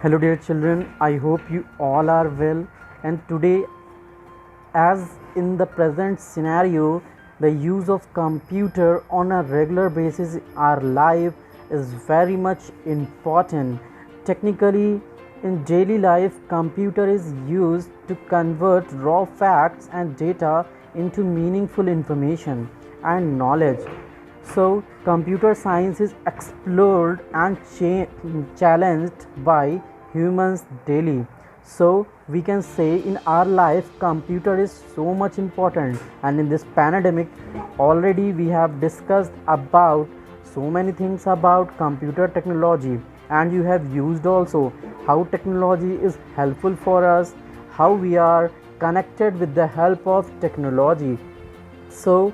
Hello dear children, I hope you all are well, and today, as in the present scenario, the use of computer on a regular basis in our life is very much important. Technically, in daily life, computer is used to convert raw facts and data into meaningful information and knowledge. So, computer science is explored and challenged by humans daily. So, we can say in our life, computer is so much important. And in this pandemic, already we have discussed about so many things about computer technology, and you have used also how technology is helpful for us, how we are connected with the help of technology. So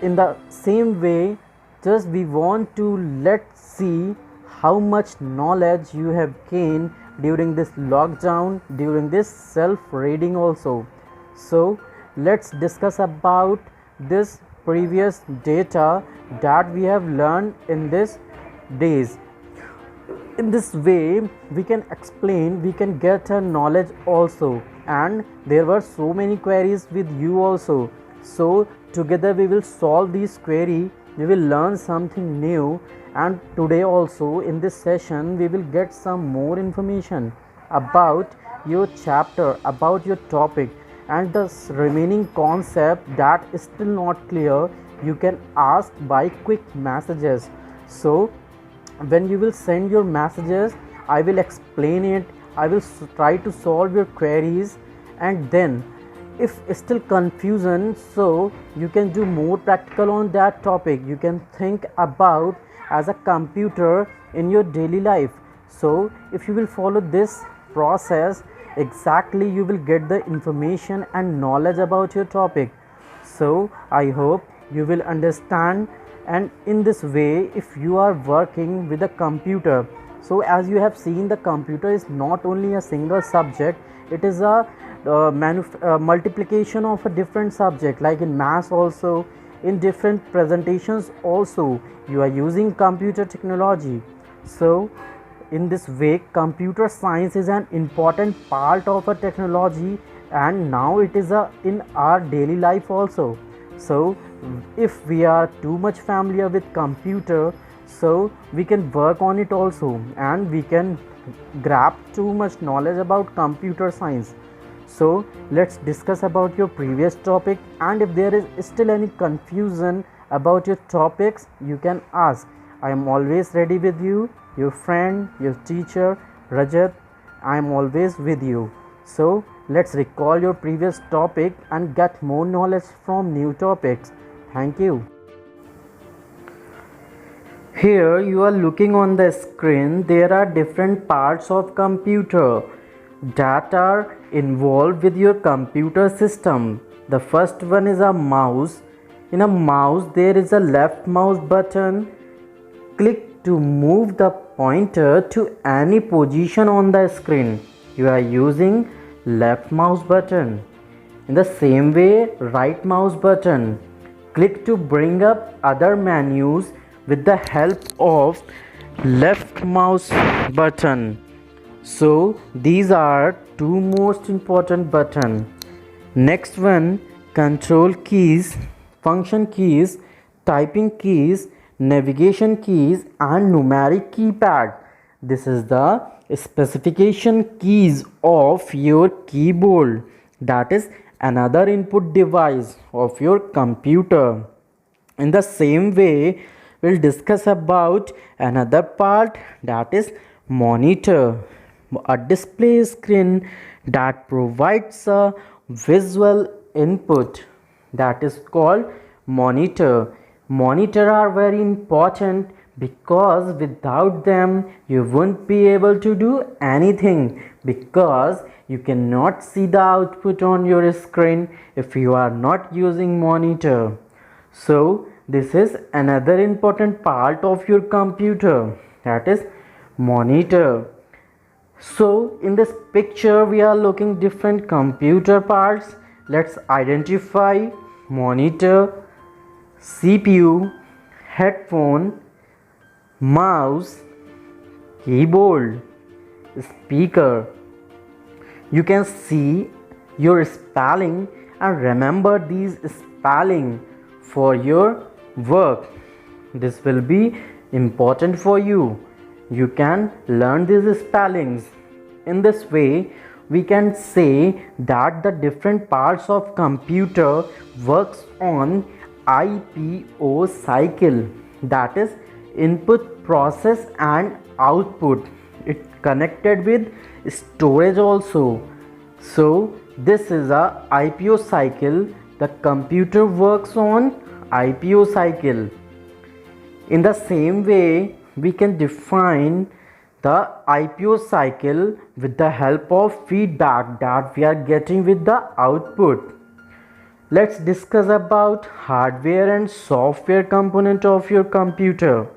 in the same way, just we want to let's see how much knowledge you have gained during this lockdown, during this self reading also. So let's discuss about this previous data that we have learned in this days. In this way we can explain, we can get a knowledge also, and there were so many queries with you also. So together we will solve these query, we will learn something new, and today also in this session we will get some more information about your chapter, about your topic, and the remaining concept that is still not clear you can ask by quick messages. So when you will send your messages, I will explain it, I will try to solve your queries, and then if still confusion, so you can do more practical on that topic, you can think about as a computer in your daily life. So if you will follow this process exactly, you will get the information and knowledge about your topic. So I hope you will understand. And in this way, if you are working with a computer, so as you have seen, the computer is not only a single subject, it is a multiplication of a different subject, like in maths also, in different presentations also you are using computer technology. So in this way, computer science is an important part of a technology, and now it is in our daily life also. So if we are too much familiar with computer, so we can work on it also, and we can grab too much knowledge about computer science. So let's discuss about your previous topic, and if there is still any confusion about your topics, you can ask. I am always ready with you, your friend, your teacher Rajat. I am always with you. So let's recall your previous topic and get more knowledge from new topics. Thank you. Here you are looking on the screen, there are different parts of computer that are involved with your computer system. The first one is a mouse. In a mouse there is a left mouse button. Click to move the pointer to any position on the screen. You are using left mouse button. In the same way, right mouse button. Click to bring up other menus with the help of left mouse button. So these are two most important button. Next one, control keys, function keys, typing keys, navigation keys, and numeric keypad. This is the specification keys of your keyboard, that is another input device of your computer. In the same way, we'll discuss about another part, that is monitor, a display screen that provides a visual input, that is called monitor. Monitor are very important because without them you won't be able to do anything, because you cannot see the output on your screen if you are not using monitor. So this is another important part of your computer, that is monitor. So in this picture we are looking different computer parts. Let's identify monitor, CPU, headphone, mouse, keyboard, speaker. You can see your spelling and remember these spelling for your work. This will be important for you. You can learn these spellings. In this way, we can say that the different parts of computer works on IPO cycle, that is input, process and output. It connected with storage also. So this is a IPO cycle. The computer works on IPO cycle. In the same way, we can define the IPO cycle with the help of feedback that we are getting with the output. Let's discuss about hardware and software component of your computer.